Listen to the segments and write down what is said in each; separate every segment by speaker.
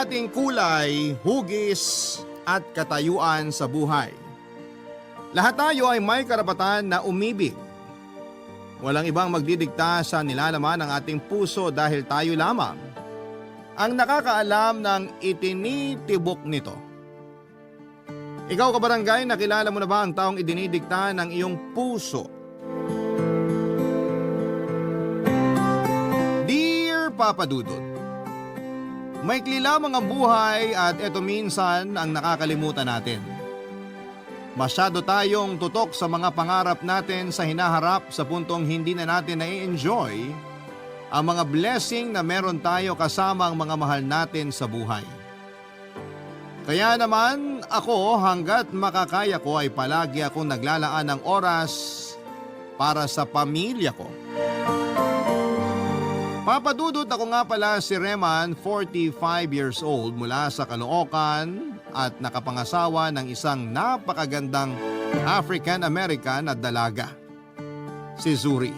Speaker 1: ating kulay, hugis at katayuan sa buhay. Lahat tayo ay may karapatan na umibig. Walang ibang magdidikta sa nilalaman ng ating puso dahil tayo lamang ang nakakaalam ng itinitibok nito. Ikaw kabarangay, nakilala mo na ba ang taong idinidikta ng iyong puso? Dear Papa Dudut, maikli lamang ang buhay at eto minsan ang nakakalimutan natin. Masyado tayong tutok sa mga pangarap natin sa hinaharap sa puntong hindi na natin na-enjoy ang mga blessing na meron tayo kasama ang mga mahal natin sa buhay. Kaya naman ako hanggat makakaya ko ay palagi akong naglalaan ng oras para sa pamilya ko. Papadudot ako nga pala si Reman, 45 years old mula sa Caloocan at nakapangasawa ng isang napakagandang African-American na dalaga, si Zuri.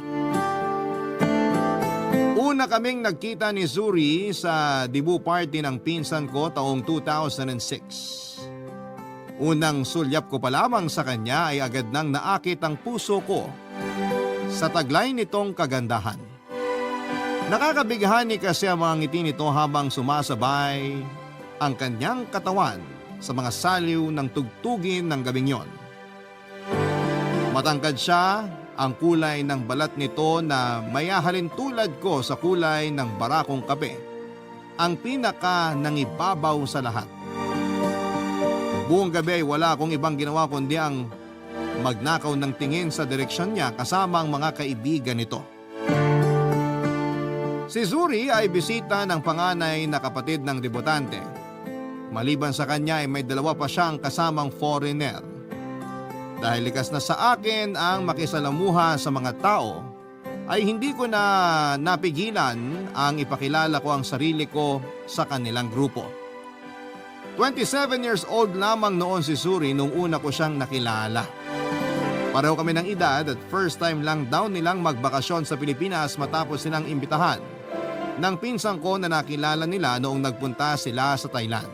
Speaker 1: Una kaming nagkita ni Zuri sa debut party ng pinsan ko taong 2006. Unang sulyap ko pa lamang sa kanya ay agad nang naakit ang puso ko sa taglay nitong kagandahan. Nakakabighani kasi ang mga ngiti nito habang sumasabay ang kanyang katawan sa mga saliw ng tugtugin ng gabing yon. Matangkad siya, ang kulay ng balat nito na mayahalin tulad ko sa kulay ng barakong kape, ang pinaka nangibabaw sa lahat. Buong gabi ay wala akong ibang ginawa kundi ang magnakaw ng tingin sa direksyon niya kasama ang mga kaibigan nito. Si Zuri ay bisita ng panganay na kapatid ng debutante. Maliban sa kanya ay may dalawa pa siyang kasamang foreigner. Dahil likas na sa akin ang makisalamuha sa mga tao, ay hindi ko na napigilan ang ipakilala ko ang sarili ko sa kanilang grupo. 27 years old lamang noon si Zuri nung una ko siyang nakilala. Pareho kami ng edad at first time lang daw nilang magbakasyon sa Pilipinas matapos silang imbitahan ng pinsan ko na nakilala nila noong nagpunta sila sa Thailand.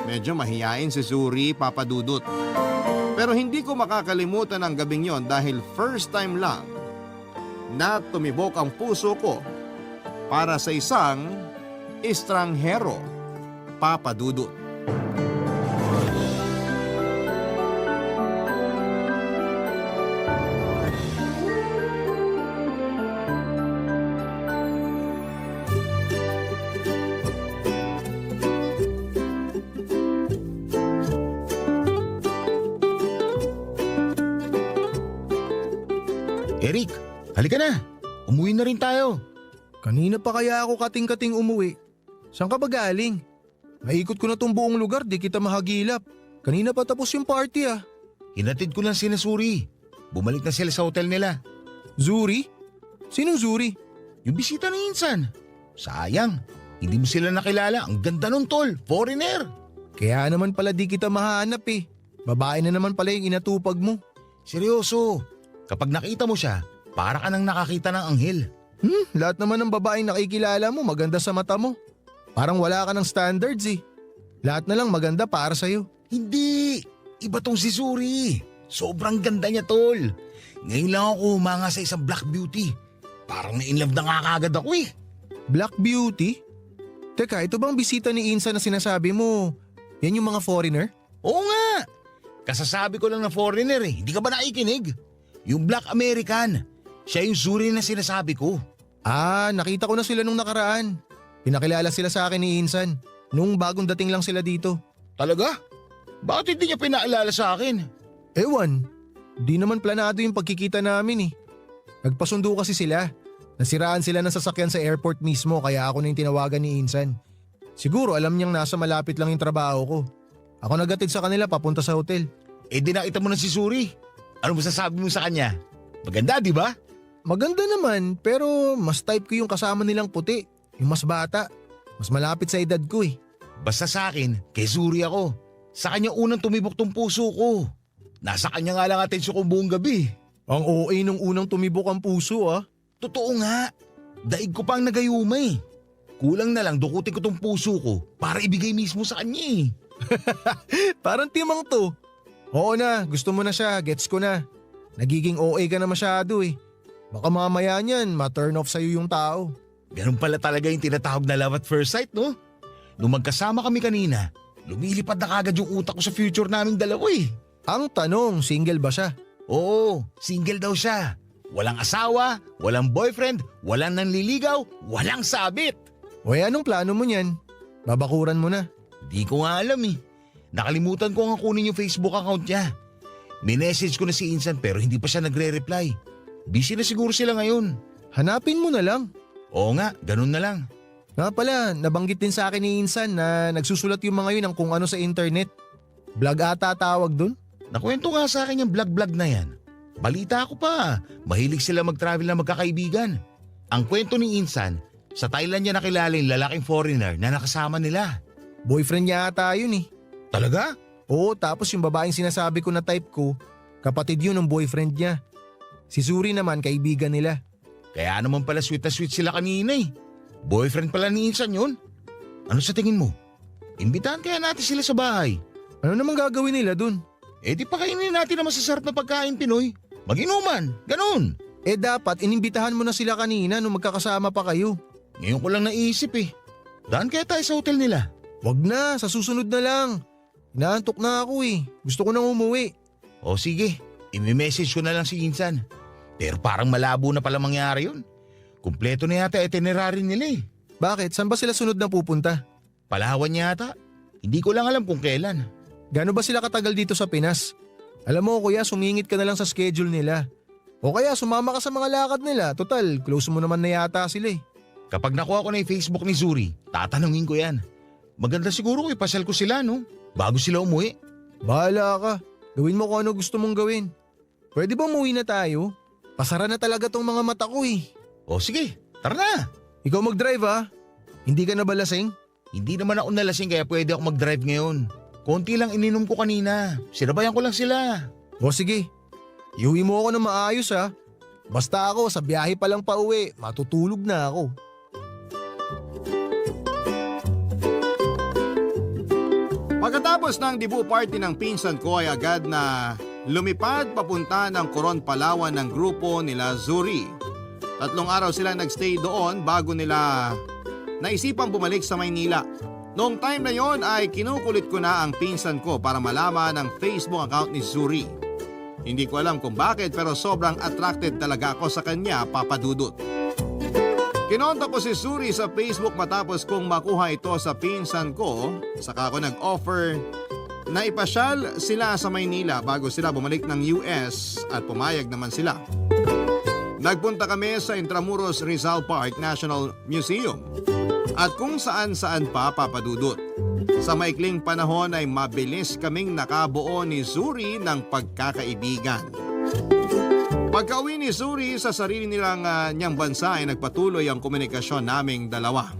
Speaker 1: Medyo mahiyain si Zuri, Papa Dudut. Pero hindi ko makakalimutan ang gabing yon dahil first time lang na tumibok ang puso ko para sa isang estranghero, Papa Dudut.
Speaker 2: Eric, halika na. Umuwi na rin tayo.
Speaker 3: Kanina pa kaya ako kating-kating umuwi. Saan ka ba galing? Naikot ko na tong buong lugar, di kita mahagilap. Kanina pa tapos yung party ah.
Speaker 2: Hinatid ko lang sina Suri. Bumalik na sila sa hotel nila.
Speaker 3: Zuri? Sinong Zuri?
Speaker 2: Yung bisita ni Insan. Sayang, hindi mo sila nakilala. Ang ganda nun tol, foreigner.
Speaker 3: Kaya naman pala di kita mahanap eh. Babae na naman pala yung inatupag mo.
Speaker 2: Seryoso, kapag nakita mo siya, para ka nang nakakita ng anghel.
Speaker 3: Lahat naman ng babaeng nakikilala mo maganda sa mata mo. Parang wala ka ng standards eh. Lahat na lang maganda para sa'yo.
Speaker 2: Hindi, iba tong si Suri. Sobrang ganda niya tol. Ngayon lang ako humanga sa isang black beauty. Parang na-inlove na nga kagad ako eh.
Speaker 3: Black Beauty? Teka, ito bang bisita ni Insa na sinasabi mo? Yan yung mga foreigner?
Speaker 2: Oo nga. Kasasabi ko lang na foreigner eh. Hindi ka ba nakikinig? Yung Black American. Siya yung Zuri na sinasabi ko.
Speaker 3: Ah, nakita ko na sila nung nakaraan. Pinakilala sila sa akin ni Insan. Nung bagong dating lang sila dito.
Speaker 2: Talaga? Bakit hindi niya pinaalala sa akin?
Speaker 3: Ewan, di naman planado yung pagkikita namin eh. Nagpasundo kasi sila. Nasiraan sila ng sasakyan sa airport mismo kaya ako na yung tinawagan ni Insan. Siguro alam niyang nasa malapit lang yung trabaho ko. Ako nagatid sa kanila papunta sa hotel.
Speaker 2: Eh di nakita mo na si Suri. Ano masasabi mo sa kanya? Maganda, di ba?
Speaker 3: Maganda naman pero mas type ko yung kasama nilang puti. Yung mas bata. Mas malapit sa edad ko eh.
Speaker 2: Basta sa akin, kay Suri ako. Sa kanya unang tumibok tong puso ko. Nasa kanya nga lang atensyon ko buong gabi.
Speaker 3: Ang OA nung unang tumibok ang puso ah.
Speaker 2: Totoo nga. Daig ko pang nagayumay. Kulang na lang dukutin ko tong puso ko para ibigay mismo sa kanya eh.
Speaker 3: Parang timang to. Oo na, gusto mo na siya, gets ko na. Nagiging OA ka na masyado eh. Baka mamaya niyan, ma-turn off sa'yo yung tao.
Speaker 2: Ganun pala talaga yung tinatawag na love at first sight, no? Nung magkasama kami kanina, lumilipad na kagad yung utak ko sa future naming dalawa eh.
Speaker 3: Ang tanong, single ba siya?
Speaker 2: Oo, single daw siya. Walang asawa, walang boyfriend, walang nanliligaw, walang sabit.
Speaker 3: O anong plano mo niyan? Babakuran mo na.
Speaker 2: Di ko nga alam eh. Nakalimutan ko nga kunin yung Facebook account niya. Minessage ko na si Insan pero hindi pa siya nagre-reply. Busy na siguro sila ngayon.
Speaker 3: Hanapin mo na lang.
Speaker 2: Oo nga, ganun na lang.
Speaker 3: Nga pala, nabanggit din sa akin ni Insan na nagsusulat yung mga yun ng kung ano sa internet. Vlog ata tawag dun?
Speaker 2: Nakwento nga sa akin yung vlog-vlog na yan. Balita ko pa, mahilig sila mag-travel na magkakaibigan. Ang kwento ni Insan, sa Thailand niya nakilala yung lalaking foreigner na nakasama nila.
Speaker 3: Boyfriend niya ata yun eh.
Speaker 2: Talaga?
Speaker 3: Oo, tapos yung babaeng sinasabi ko na type ko, kapatid yun ng boyfriend niya. Si Zuri naman, kaibigan nila.
Speaker 2: Kaya naman pala sweet na sweet sila kanina eh. Boyfriend pala ni Insan yun. Ano sa tingin mo? Imbitahan kaya natin sila sa bahay.
Speaker 3: Ano naman gagawin nila dun?
Speaker 2: Eh di pakainin natin ang masasarap na pagkain Pinoy. Mag-inuman, ganun.
Speaker 3: Eh dapat inimbitahan mo na sila kanina nung magkakasama pa kayo.
Speaker 2: Ngayon ko lang naisip eh. Daan kaya tayo sa hotel nila?
Speaker 3: Wag na, sa susunod na lang. Inaantok na ako eh. Gusto ko nang umuwi.
Speaker 2: O sige, imi-message ko na lang si Insan. Pero parang malabo na pala mangyari yun. Kumpleto na yata itinerary nila eh.
Speaker 3: Bakit? Saan ba sila sunod na pupunta?
Speaker 2: Palawan yata. Hindi ko lang alam kung kailan.
Speaker 3: Gano'n ba sila katagal dito sa Pinas? Alam mo kuya, sumingit ka na lang sa schedule nila. O kaya sumama ka sa mga lakad nila. Total, close mo naman na yata sila eh.
Speaker 2: Kapag nakuha ko na yung Facebook ni Zuri, tatanungin ko yan. Maganda siguro ko ipasal ko sila no? Bago sila umuwi.
Speaker 3: Bahala ka. Gawin mo kung ano gusto mong gawin. Pwede ba umuwi na tayo? Pasara na talaga tong mga mata ko eh.
Speaker 2: O sige, tara na.
Speaker 3: Ikaw mag-drive ha? Hindi ka na ba lasing?
Speaker 2: Hindi naman ako nalasing kaya pwede ako mag-drive ngayon. Konti lang ininom ko kanina. Sinabayan ko lang sila.
Speaker 3: O sige, iuwi mo ako ng maayos ha. Basta ako, sa biyahe pa lang pauwi, matutulog na ako.
Speaker 1: Pagkatapos ng debut party ng pinsan ko ay agad na lumipad papunta ng Coron, Palawan ng grupo nila Zuri. 3 araw sila nagstay doon bago nila naisipang bumalik sa Maynila. Noong time na yon ay kinukulit ko na ang pinsan ko para malaman ang Facebook account ni Zuri. Hindi ko alam kung bakit pero sobrang attracted talaga ako sa kanya, Papa Dudut. Kinontak ko si Zuri sa Facebook matapos kong makuha ito sa pinsan ko. Saka ako nag-offer na ipasyal sila sa Maynila bago sila bumalik ng US at pumayag naman sila. Nagpunta kami sa Intramuros Rizal Park National Museum at kung saan-saan pa, Papa Dudut. Sa maikling panahon ay mabilis kaming nakabuo ni Zuri ng pagkakaibigan. Pagka-uwi ni Zuri sa sarili niyang bansa ay nagpatuloy ang komunikasyon naming dalawa.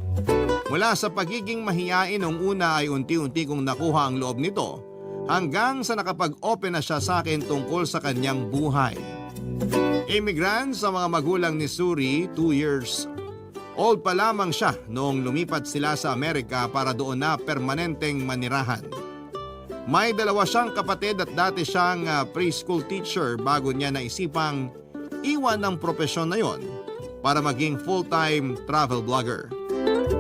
Speaker 1: Mula sa pagiging mahiyain noong una ay unti-unti kong nakuha ang loob nito hanggang sa nakapag-open na siya sa akin tungkol sa kanyang buhay. Immigrant sa mga magulang ni Zuri, 2 years old pa lamang siya noong lumipat sila sa Amerika para doon na permanenteng manirahan. May 2 siyang kapatid at dati siyang preschool teacher bago niya naisipang iwan ng propesyon na yon para maging full-time travel blogger.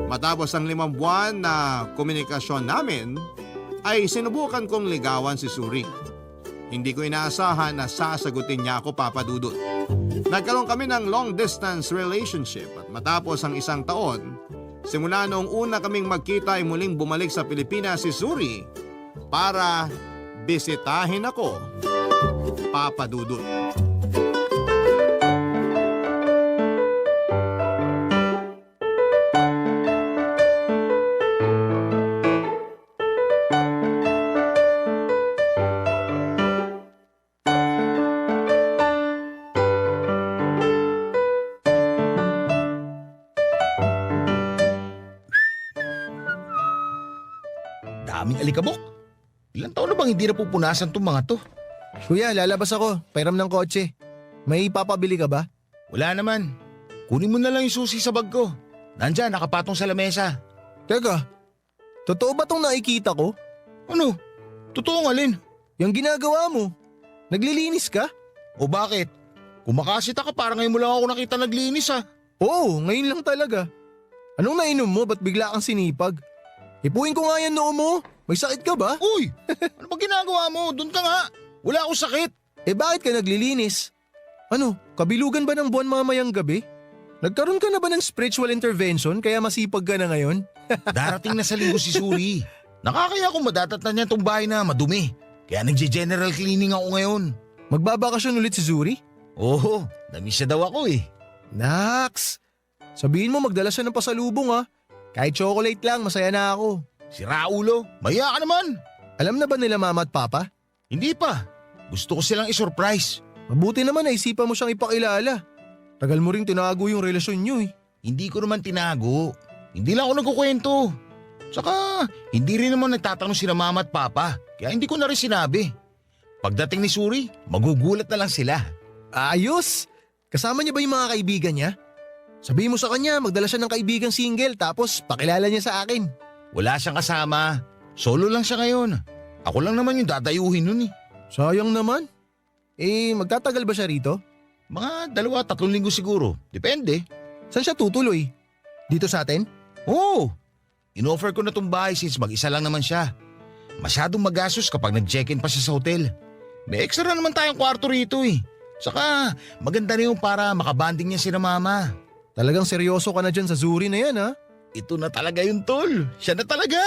Speaker 1: Matapos ang 5 buwan na komunikasyon namin, ay sinubukan kong ligawan si Zuri. Hindi ko inaasahan na sasagutin niya ako, Papa Dudut. Nagkaroon kami ng long-distance relationship at matapos ang 1 taon, simula noong una kaming magkita ay muling bumalik sa Pilipinas si Zuri para bisitahin ako, Papa Dudut.
Speaker 2: Daming alikabok. Ilang taon na bang hindi napupunasan tong mga to?
Speaker 3: Kuya, lalabas ako. Pairam ng kotse. May papabili ka ba?
Speaker 2: Wala naman. Kunin mo na lang yung susi sa bag ko. Nandyan, nakapatong sa lamesa.
Speaker 3: Teka, totoo ba tong nakikita ko?
Speaker 2: Ano? Totoo nga, Lin.
Speaker 3: Yung ginagawa mo? Naglilinis ka?
Speaker 2: O bakit? Kumakasita ka, parang ngayon mo lang ako nakita naglinis ha.
Speaker 3: Oo, ngayon lang talaga. Anong nainom mo? Ba't bigla kang sinipag? Ipuin ko nga yan noo mo. May sakit ka ba?
Speaker 2: Uy! Ano ba ginagawa mo? Doon ka nga. Wala akong sakit.
Speaker 3: Eh bakit ka naglilinis? Ano, kabilugan ba ng buwan mamayang gabi? Nagkaroon ka na ba ng spiritual intervention kaya masipag ka na ngayon?
Speaker 2: Darating na sa linggo si Suri. Nakakaya kung madatatnan niya itong bahay na madumi. Kaya nagje-general cleaning ako ngayon.
Speaker 3: Magbabakasyon ulit si Zuri?
Speaker 2: Oo, namiss siya daw ako eh.
Speaker 3: Naks! Sabihin mo magdala siya ng pasalubong ha. Kahit chocolate lang, masaya na ako.
Speaker 2: Si Raulo, maya ka naman.
Speaker 3: Alam na ba nila mama at papa?
Speaker 2: Hindi pa. Gusto ko silang isurprise.
Speaker 3: Mabuti naman na isipan mo siyang ipakilala. Tagal mo ring tinago yung relasyon niyo eh.
Speaker 2: Hindi ko naman tinago. Hindi lang ako nagkukwento. Saka, hindi rin naman nagtatanong sila mama at papa. Kaya hindi ko na rin sinabi. Pagdating ni Suri, magugulat na lang sila.
Speaker 3: Ayos! Kasama niya ba yung mga kaibigan niya? Sabihin mo sa kanya, magdala siya ng kaibigang single tapos pakilala niya sa akin.
Speaker 2: Wala siyang kasama. Solo lang siya ngayon. Ako lang naman yung dadayuhin nun eh.
Speaker 3: Sayang naman. Eh, magtatagal ba siya rito?
Speaker 2: Mga 2-3 linggo siguro. Depende.
Speaker 3: Saan siya tutuloy? Dito sa atin?
Speaker 2: Oo. Inoffer ko na tong bahay since mag-isa lang naman siya. Masyadong magastos kapag nag-check-in pa siya sa hotel. May extra naman tayong kwarto rito eh. Saka maganda rin yung para makabanding niya sila mama.
Speaker 3: Talagang seryoso ka na dyan sa Zuri na yan ha?
Speaker 2: Ito na talaga yung tol. Siya na talaga.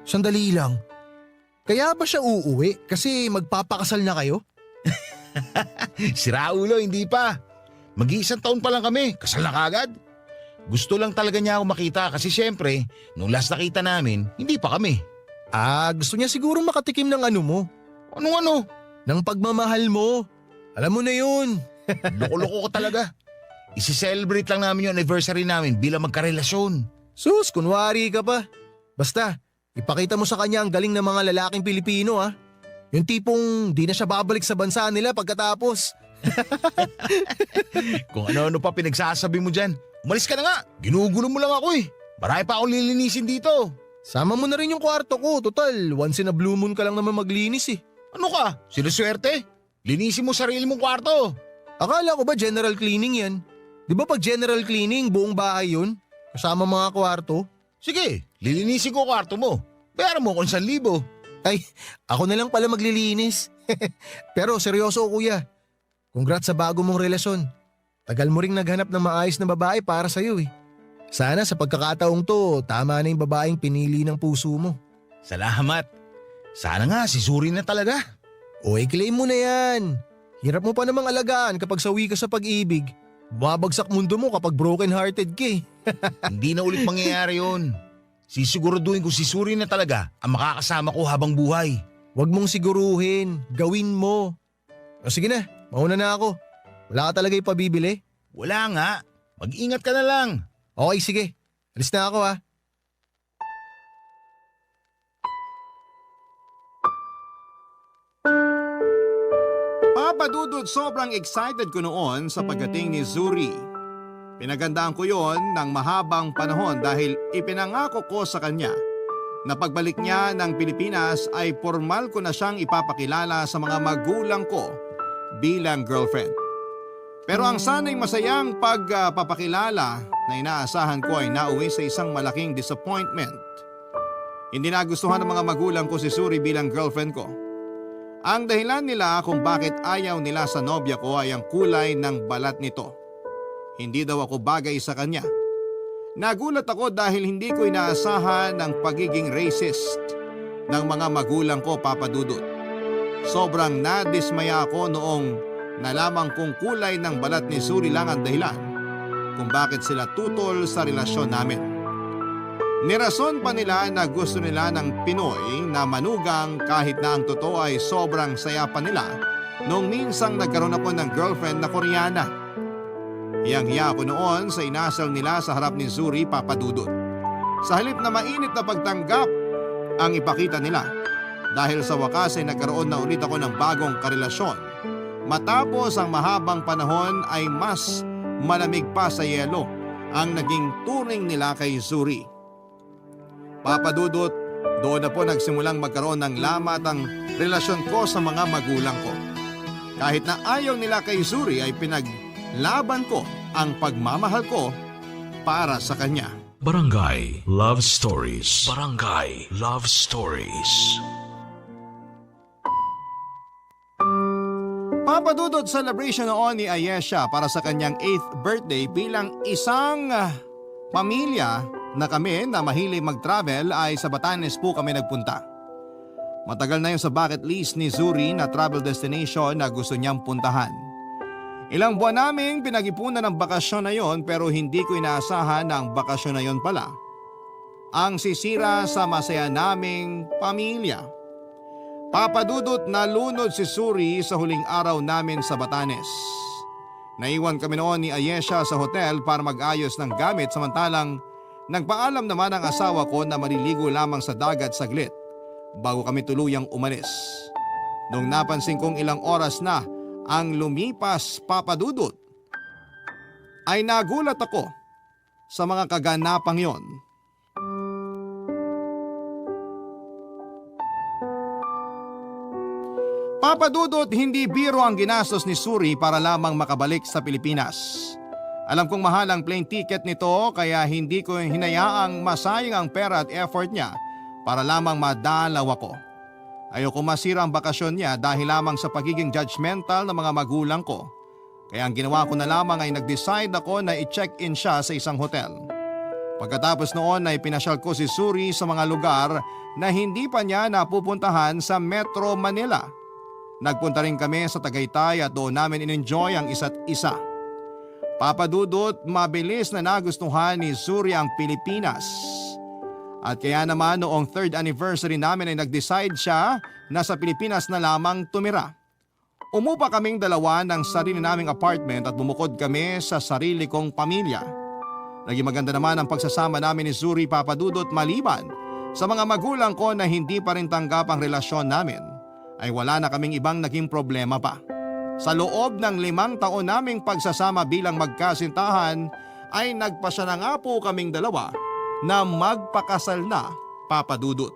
Speaker 3: Sandali lang. Kaya ba siya uuwi? Kasi magpapakasal na kayo?
Speaker 2: Si Raulo hindi pa. Mag-iisang taon pa lang kami. Kasal na kagad. Gusto lang talaga niya ako makita kasi syempre, nung last nakita namin, hindi pa kami.
Speaker 3: Gusto niya siguro makatikim ng ano mo.
Speaker 2: Ano?
Speaker 3: Ng pagmamahal mo. Alam mo na yun.
Speaker 2: Loko-loko ko talaga. Isi-celebrate lang namin yung anniversary namin bilang magkarelasyon.
Speaker 3: Sus, kunwari ka pa. Basta, ipakita mo sa kanya ang galing ng mga lalaking Pilipino ha. Yung tipong di na siya babalik sa bansa nila pagkatapos.
Speaker 2: Kung ano-ano pa pinagsasabi mo dyan. Umalis ka na nga. Ginugulo mo lang ako eh. Marami pa akong lilinisin dito.
Speaker 3: Sama mo na rin yung kwarto ko. Total, once in a blue moon ka lang naman maglinis eh.
Speaker 2: Ano ka? Sinuswerte? Linisin mo sarili mong kwarto.
Speaker 3: Akala ko ba general cleaning yan? Di ba pag general cleaning, buong bahay yun? Kasama mga kwarto?
Speaker 2: Sige, lilinisin ko kwarto mo. Bayaran mo kung 1,000.
Speaker 3: Ay, ako na lang pala maglilinis. Pero seryoso kuya. Congrats sa bago mong relasyon. Tagal mo ring naghanap ng maayos na babae para sa'yo eh. Sana sa pagkakataong to, tama na yung babaeng pinili ng puso mo.
Speaker 2: Salamat. Sana nga si Suri na talaga.
Speaker 3: O i-claim mo na yan. Hirap mo pa namang alagaan kapag sawi ka sa pag-ibig. Bumabagsak mundo mo kapag broken-hearted ka eh.
Speaker 2: Hindi na ulit mangyayari yun. Sisiguraduhin ko si Suri na talaga ang makakasama ko habang buhay.
Speaker 3: Huwag mong siguruhin, gawin mo. O sige na, mauna na ako. Wala ka talaga ipabibili?
Speaker 2: Wala nga. Mag-ingat ka na lang.
Speaker 3: Okay, sige. Alis na ako ha.
Speaker 1: Papadudod, sobrang excited ko noon sa pagdating ni Zuri. Pinagandaan ko yon ng mahabang panahon dahil ipinangako ko sa kanya na pagbalik niya ng Pilipinas ay formal ko na siyang ipapakilala sa mga magulang ko bilang girlfriend. Pero ang sana'y masayang pagpapakilala na inaasahan ko ay nauwi sa isang malaking disappointment. Hindi nagustuhan ng mga magulang ko si Suri bilang girlfriend ko. Ang dahilan nila kung bakit ayaw nila sa nobya ko ay ang kulay ng balat nito. Hindi daw ako bagay sa kanya. Nagulat ako dahil hindi ko inaasahan ang pagiging racist ng mga magulang ko, Papa Dudut. Sobrang nadismaya ako noong nalaman kong kulay ng balat ni Suri lang ang dahilan kung bakit sila tutol sa relasyon namin. Nirason pa nila na gusto nila ng Pinoy na manugang kahit na ang totoo ay sobrang saya pa nila noong minsang nagkaroon ako ng girlfriend na Koreana. Hiyang-hiya ako noon sa inasal nila sa harap ni Zuri, Papa Dudut. Sa halip na mainit na pagtanggap ang ipakita nila dahil sa wakas ay nagkaroon na ulit ako ng bagong karelasyon. Matapos ang mahabang panahon ay mas malamig pa sa yelo ang naging turing nila kay Zuri. Papa Dudut, doon na po nagsimulang magkaroon ng lamat ang relasyon ko sa mga magulang ko. Kahit na ayaw nila kay Zuri ay pinaglaban ko ang pagmamahal ko para sa kanya.
Speaker 4: Barangay Love Stories. Barangay Love Stories.
Speaker 1: Papa Dudut, celebration noon ni Ayesha para sa kanyang 8th birthday bilang isang pamilya na kami na mahilig mag-travel ay sa Batanes po kami nagpunta. Matagal na yun sa bucket list ni Zuri na travel destination na gusto niyang puntahan. Ilang buwan naming pinag-ipunan ng bakasyon na yon pero hindi ko inaasahan na ang bakasyon na yon pala ang sisira sa masaya naming pamilya. Papa Dudut, nalunod si Zuri sa huling araw namin sa Batanes. Naiwan kami noon ni Ayesha sa hotel para mag-ayos ng gamit samantalang nagpaalam naman ang asawa ko na maliligo lamang sa dagat saglit bago kami tuluyang umalis. Nung napansin kong ilang oras na ang lumipas, Papa Dudut, ay nagulat ako sa mga kaganapang yon. Papa Dudut, hindi biro ang ginastos ni Zuri para lamang makabalik sa Pilipinas. Alam kong mahal ang plane ticket nito kaya hindi ko hinayaang masayang ang pera at effort niya para lamang madalaw ako. Ayoko masira ang bakasyon niya dahil lamang sa pagiging judgmental ng mga magulang ko. Kaya ang ginawa ko na lamang ay nag-decide ako na i-check-in siya sa isang hotel. Pagkatapos noon ay pinasyal ko si Zuri sa mga lugar na hindi pa niya napupuntahan sa Metro Manila. Nagpunta rin kami sa Tagaytay at doon namin in-enjoy ang isa't isa. Papa Dudut, mabilis na nagustuhan ni Zuri ang Pilipinas. At kaya naman noong 3rd anniversary namin ay nag-decide siya na sa Pilipinas na lamang tumira. Umupa kaming dalawa ng sarili naming apartment at bumukod kami sa sarili kong pamilya. Naging maganda naman ang pagsasama namin ni Zuri, Papa Dudut, maliban sa mga magulang ko na hindi pa rin tanggap ang relasyon namin. Ay wala na kaming ibang naging problema pa. Sa loob ng 5 taon naming pagsasama bilang magkasintahan ay nagpasya na nga po kaming dalawa na magpakasal na, Papa Dudut.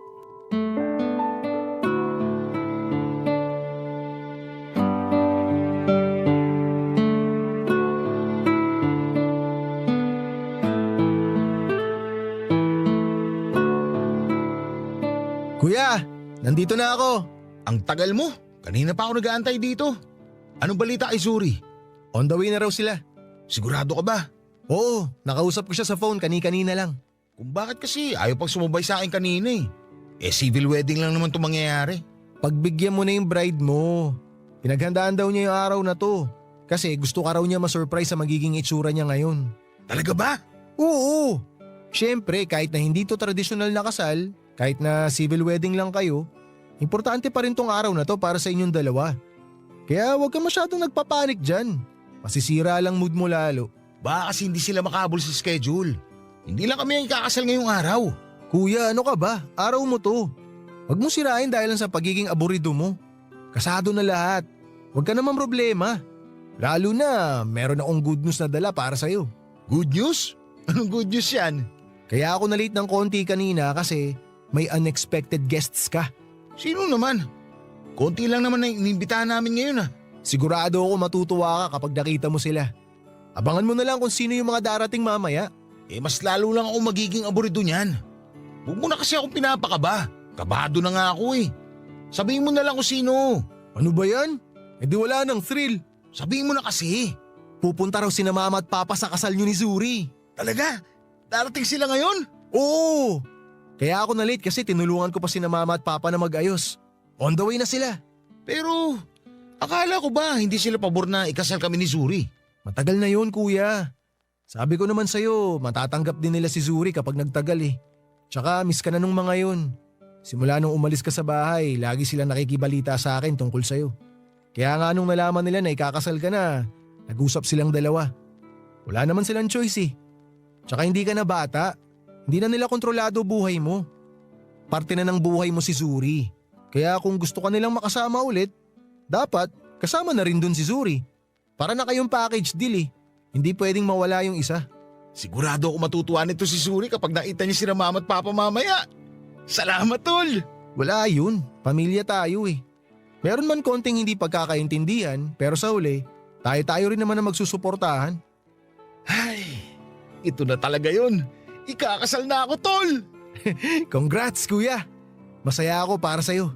Speaker 3: Kuya, nandito na ako.
Speaker 2: Ang tagal mo. Kanina pa ako nag-aantay dito. Anong balita kay Zuri?
Speaker 3: On the way na raw sila.
Speaker 2: Sigurado ka ba?
Speaker 3: Oo, nakausap ko siya sa phone kani-kanina lang.
Speaker 2: Kung bakit kasi ayaw pang sumabay sa akin kanina eh. Civil wedding lang naman itong mangyayari.
Speaker 3: Pagbigyan mo na yung bride mo. Pinaghandaan daw niya yung araw na to. Kasi gusto ka raw niya ma-surprise sa magiging itsura niya ngayon.
Speaker 2: Talaga ba?
Speaker 3: Oo! Siyempre, kahit na hindi to tradisyonal na kasal, kahit na civil wedding lang kayo, importante pa rin tong araw na to para sa inyong dalawa. Kaya huwag ka masyadong nagpapanik dyan. Masisira lang mood mo lalo.
Speaker 2: Baka kasi hindi sila makabol sa schedule. Hindi lang kami ang ikakasal ngayong araw.
Speaker 3: Kuya, ano ka ba? Araw mo to. Huwag mo sirain dahil lang sa pagiging aburido mo. Kasado na lahat. Huwag ka naman problema. Lalo na meron akong good news na dala para sa'yo.
Speaker 2: Good news? Anong good news yan?
Speaker 3: Kaya ako na-late ng konti kanina kasi may unexpected guests ka.
Speaker 2: Sino naman? Konti lang naman na inimbitahan namin ngayon ah.
Speaker 3: Sigurado ako matutuwa ka kapag nakita mo sila. Abangan mo na lang kung sino yung mga darating mamaya.
Speaker 2: Mas lalo lang ako magiging aburido niyan. Huwag mo na kasi akong pinapakaba. Kabado na nga ako eh. Sabihin mo na lang kung sino.
Speaker 3: Ano ba yan? Di wala nang thrill.
Speaker 2: Sabihin mo na kasi.
Speaker 3: Pupunta raw sina mama at papa sa kasal nyo ni Zuri.
Speaker 2: Talaga? Darating sila ngayon?
Speaker 3: Oo! Kaya ako na late kasi tinulungan ko pa sina mama at papa na mag-ayos. On the way na sila.
Speaker 2: Pero akala ko ba hindi sila pabor na ikasal kami ni Zuri?
Speaker 3: Matagal na yun, kuya. Sabi ko naman sa'yo, matatanggap din nila si Zuri kapag nagtagal eh. Tsaka miss ka na nung mga yun. Simula nung umalis ka sa bahay, lagi sila nakikibalita sa akin tungkol sa'yo. Kaya nga nung nalaman nila na ikakasal ka na, nag-usap silang dalawa. Wala naman silang choice eh. Tsaka hindi ka na bata. Hindi na nila kontrolado buhay mo. Parte na ng buhay mo si Zuri. Kaya kung gusto ka nilang makasama ulit, dapat kasama na rin dun si Zuri. Para na kayong package deal eh. Hindi pwedeng mawala yung isa.
Speaker 2: Sigurado ako matutuwa nito si Suri kapag nakita niya sila mama at papa mamaya. Salamat, tol!
Speaker 3: Wala yun, pamilya tayo eh. Meron man konting hindi pagkakaintindihan pero sa huli, tayo-tayo rin naman na magsusuportahan.
Speaker 2: Ay, ito na talaga yun. Ikakasal na ako, tol!
Speaker 3: Congrats kuya! Masaya ako para sa'yo.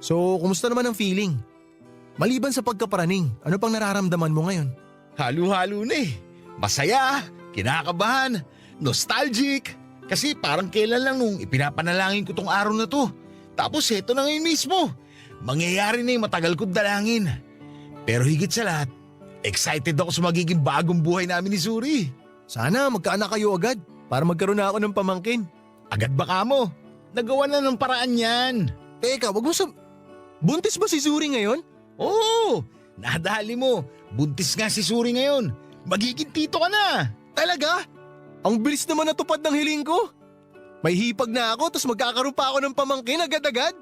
Speaker 3: So, kumusta naman ang feeling? Maliban sa pagkaparaning, ano pang nararamdaman mo ngayon?
Speaker 2: Halo-halo na eh. Masaya, kinakabahan, nostalgic. Kasi parang kailan lang nung ipinapanalangin ko tong araw na to. Tapos eto na ngayon mismo. Mangyayari na yung matagal kong dalangin. Pero higit sa lahat, excited ako sa magiging bagong buhay namin ni Suri.
Speaker 3: Sana magkaanak kayo agad para magkaroon na ako ng pamangkin.
Speaker 2: Agad ba ka mo? Nagawa na ng paraan yan.
Speaker 3: Teka, wag mo buntis ba si Suri ngayon?
Speaker 2: Oo, nadali mo. Buntis nga si Suri ngayon. Magiging tito ka na.
Speaker 3: Talaga? Ang bilis naman natupad ng hiling ko. May hipag na ako tapos magkakaroon pa ako ng pamangkin agad-agad.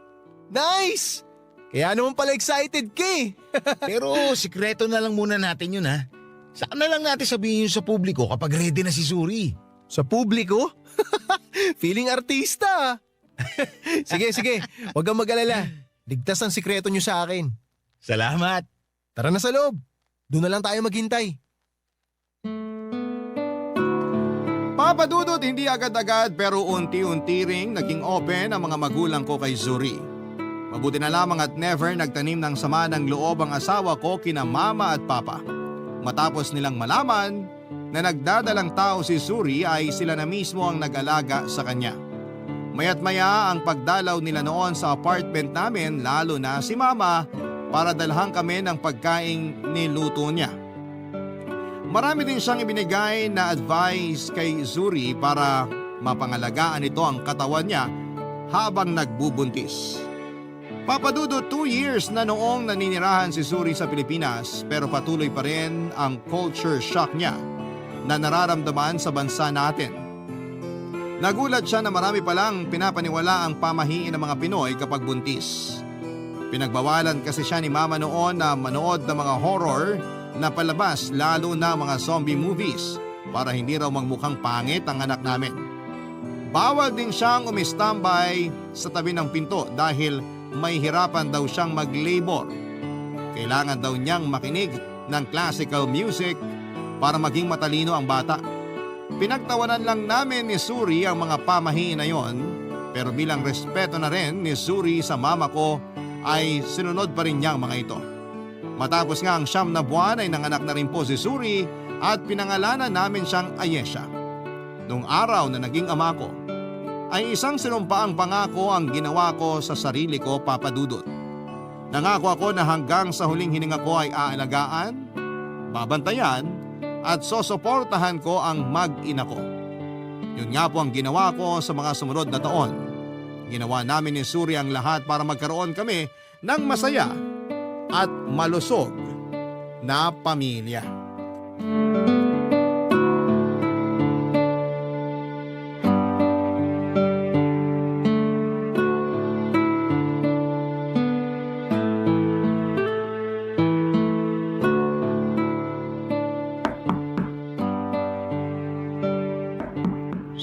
Speaker 3: Nice! Kaya naman pala excited ka eh.
Speaker 2: Pero sikreto na lang muna natin yun ha. Saka na lang natin sabihin yun sa publiko kapag ready na si Suri.
Speaker 3: Sa publiko? Feeling artista. Sige, wag kang mag-alala. Ligtas ang sikreto nyo sa akin.
Speaker 2: Salamat.
Speaker 3: Tara na sa loob. Doon na lang tayo maghintay.
Speaker 1: Papa Dudut, hindi agad-agad pero unti-unti ring naging open ang mga magulang ko kay Zuri. Mabuti na lamang at never nagtanim ng sama ng loob ang asawa ko kina mama at papa. Matapos nilang malaman na nagdadalang tao si Zuri ay sila na mismo ang nag-alaga sa kanya. Maya't maya ang pagdalaw nila noon sa apartment namin, lalo na si mama, para dalhan kami ng pagkaing niluto niya. Marami din siyang ibinigay na advice kay Zuri para mapangalagaan ito ang katawan niya habang nagbubuntis. Papadudot 2 years na noong naninirahan si Zuri sa Pilipinas pero patuloy pa rin ang culture shock niya na nararamdaman sa bansa natin. Nagulat siya na marami palang pinapaniwala ang pamahiin ng mga Pinoy kapag buntis. Pinagbawalan kasi siya ni mama noon na manood ng mga horror na palabas, lalo na mga zombie movies, para hindi raw magmukhang pangit ang anak namin. Bawal din siyang umistambay sa tabi ng pinto dahil may hirapan daw siyang mag-labor. Kailangan daw niyang makinig ng classical music para maging matalino ang bata. Pinagtawanan lang namin ni Suri ang mga pamahiin na yon, pero bilang respeto na rin ni Suri sa mama ko ay sinunod pa rin niya ang mga ito. Matapos nga ang 9 na buwan ay nanganak na rin po si Suri at pinangalanan namin siyang Ayesha. Nung araw na naging ama ko, ay isang sinumpaang pangako ang ginawa ko sa sarili ko, Papa Dudut. Nangako ako na hanggang sa huling hininga ko ay aalagaan, babantayan at sosuportahan ko ang mag-ina ko. Yun nga po ang ginawa ko sa mga sumunod na taon. Ginawa namin ni Suri ang lahat para magkaroon kami ng masaya at malusog na pamilya.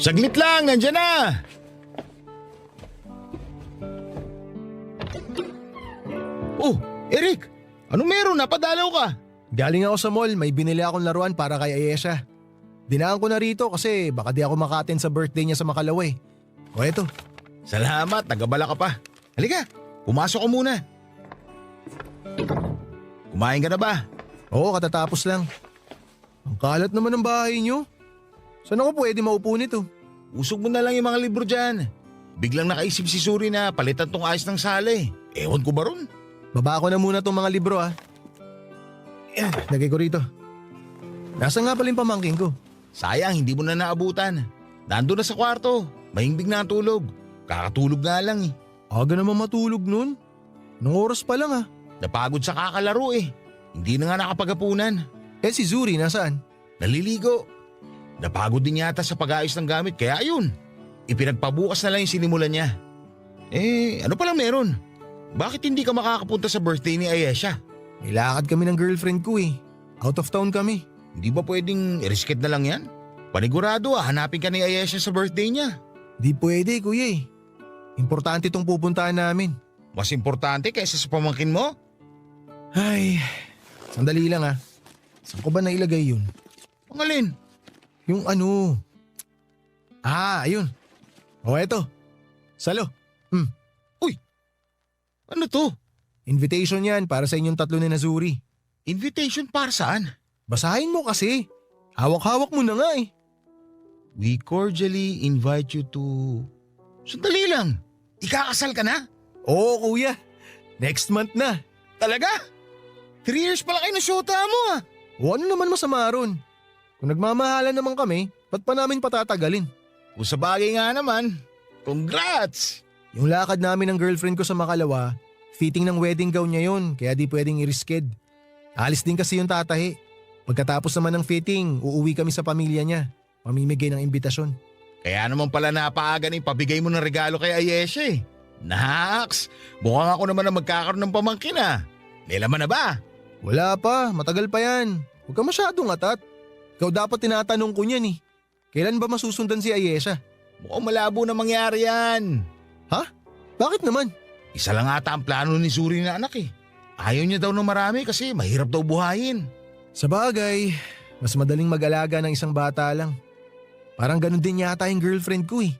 Speaker 2: Saglit lang, nandyan na! Oh, Eric! Ano meron? Napadalaw ka?
Speaker 3: Galing ako sa mall, may binili akong laruan para kay Ayesha. Dinaan ko na rito kasi baka di ako maka-attend sa birthday niya sa Makalaway. O eto.
Speaker 2: Salamat, nagabala ka pa. Halika, pumasok ka muna. Kumain ka na ba?
Speaker 3: Oo, katatapos lang. Ang kalat naman ng bahay niyo. Saan ako pwede maupo nito?
Speaker 2: Usog mo na lang yung mga libro dyan. Biglang nakaisip si Suri na palitan tong ayos ng sala. Ewan ko ba ron?
Speaker 3: Baba ko na muna tong mga libro Lagay ko rito. Nasaan nga pala yung pamangkin ko?
Speaker 2: Sayang, hindi mo na naabutan. Nandun na sa kwarto. Mahimbing na tulog. Kakatulog nga lang
Speaker 3: Aga naman matulog nun. Nung oras pa lang
Speaker 2: Napagod sa kakalaro Hindi na nga nakapagapunan.
Speaker 3: Si Zuri nasaan?
Speaker 2: Naliligo. Napagod din yata sa pag-ayos ng gamit kaya ayun. Ipinagpabukas na lang yung sinimulan niya. Ano palang meron? Bakit hindi ka makakapunta sa birthday ni Ayesha?
Speaker 3: May lakad kami ng girlfriend ko Out of town kami.
Speaker 2: Hindi ba pwedeng i-reschedule na lang yan? Panigurado hanapin ka ni Ayesha sa birthday niya.
Speaker 3: Di pwede kuya eh. Importante itong pupuntahan namin.
Speaker 2: Mas importante kaysa sa pamangkin mo?
Speaker 3: Ay, sandali lang ah. Saan ko ba nailagay yun?
Speaker 2: Ang alin?
Speaker 3: Yung ano? Ayun. O eto. Salo.
Speaker 2: Ano to?
Speaker 3: Invitation yan para sa inyong tatlo ni Nazuri.
Speaker 2: Invitation para saan?
Speaker 3: Basahin mo kasi. Hawak-hawak mo na nga eh.
Speaker 2: We cordially invite you to… Sandali lang. Ikakasal ka na?
Speaker 3: Oo kuya. Next month na.
Speaker 2: Talaga? 3 years pala kayo na syota mo ah.
Speaker 3: O ano naman masama ron? Kung nagmamahalan naman kami, ba't pa namin patatagalin?
Speaker 2: Kung sa bagay nga naman, congrats!
Speaker 3: Yung lakad namin ng girlfriend ko sa Makalawa, fitting ng wedding gown niya yun, kaya di pwedeng i-risked. Alis din kasi yung tatahi. Pagkatapos naman ng fitting, uuwi kami sa pamilya niya. Mamimigay ng imbitasyon.
Speaker 2: Kaya naman pala napaaga ni pabigay mo ng regalo kay Ayesha eh. Naks, mukhang ako naman na magkakaroon ng pamangkin ah. May laman na ba?
Speaker 3: Wala pa, matagal pa yan. Huwag ka masyadong atat. Ikaw dapat tinatanong ko niyan eh. Kailan ba masusundan si Ayesha?
Speaker 2: Mukhang malabo na mangyari yan.
Speaker 3: Ha? Bakit naman?
Speaker 2: Isa lang ata ang plano ni Zuri na anak eh. Ayaw niya daw ng marami kasi mahirap daw buhayin.
Speaker 3: Sa bagay, mas madaling mag-alaga ng isang bata lang. Parang ganun din yata yung girlfriend ko eh.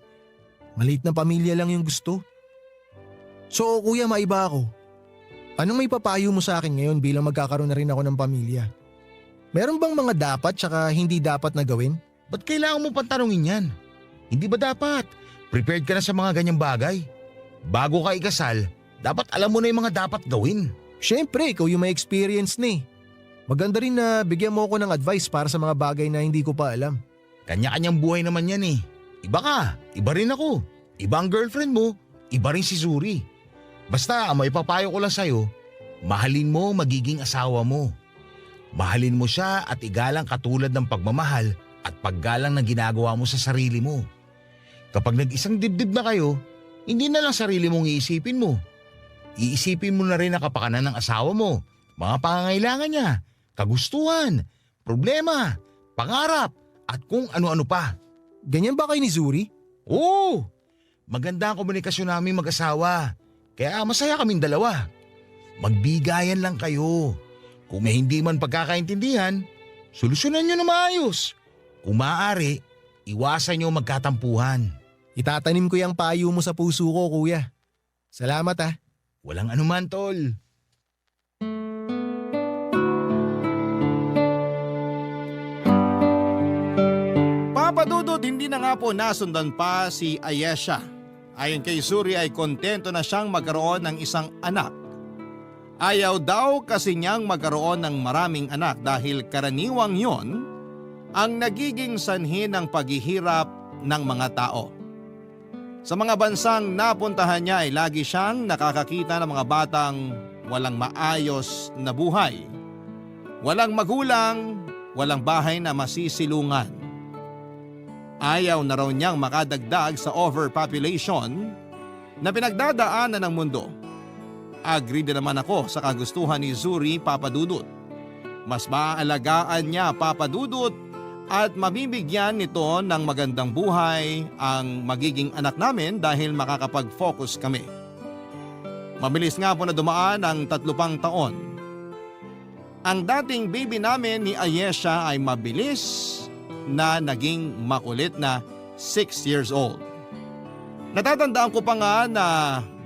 Speaker 3: Maliit na pamilya lang yung gusto. So kuya, maiba ako. Anong may papayo mo sa akin ngayon bilang magkakaroon na rin ako ng pamilya? Meron bang mga dapat tsaka hindi dapat na gawin?
Speaker 2: Ba't kailangan mo pantanungin yan? Hindi ba dapat? Prepared ka na sa mga ganyang bagay. Bago ka ikasal, dapat alam mo na yung mga dapat gawin.
Speaker 3: Siyempre, ikaw yung may experience na eh. Maganda rin na bigyan mo ako ng advice para sa mga bagay na hindi ko pa alam.
Speaker 2: Kanya-kanyang buhay naman yan eh. Iba ka, iba rin ako. Iba ang girlfriend mo, iba rin si Zuri. Basta may papayo ko lang sa'yo, mahalin mo magiging asawa mo. Mahalin mo siya at igalang katulad ng pagmamahal at paggalang na ginagawa mo sa sarili mo. Kapag nag-isang dibdib na kayo, hindi na lang sarili mong iisipin mo. Iisipin mo na rin ang kapakanan ng asawa mo, mga pangangailangan niya, kagustuhan, problema, pangarap, at kung ano-ano pa.
Speaker 3: Ganyan ba kayo ni Zuri?
Speaker 2: Oo! Maganda ang komunikasyon namin mag-asawa. Kaya masaya kaming dalawa. Magbigayan lang kayo. Kung may hindi man pagkakaintindihan, solusyonan nyo na maayos. Kung maaari, iwasan nyo magkatampuhan.
Speaker 3: Itatanim ko yung payo mo sa puso ko, kuya. Salamat ah.
Speaker 2: Walang anuman, tol.
Speaker 1: Papadudod, hindi na nga po nasundan pa si Ayesha. Ayon kay Zuri ay kontento na siyang magkaroon ng isang anak. Ayaw daw kasi niyang magkaroon ng maraming anak dahil karaniwang yon ang nagiging sanhi ng paghihirap ng mga tao. Sa mga bansang napuntahan niya ay lagi siyang nakakakita ng mga batang walang maayos na buhay. Walang magulang, walang bahay na masisilungan. Ayaw na raw niyang makadagdag sa overpopulation na pinagdadaanan ng mundo. Agree din naman ako sa kagustuhan ni Zuri, Papadudut. Mas maaalagaan niya, Papadudut, at mabibigyan nito ng magandang buhay ang magiging anak namin dahil makakapag-focus kami. Mabilis nga po na dumaan ang 3 pang taon. Ang dating baby namin ni Ayesha ay mabilis na naging makulit na 6 years old. Natatandaan ko pa nga na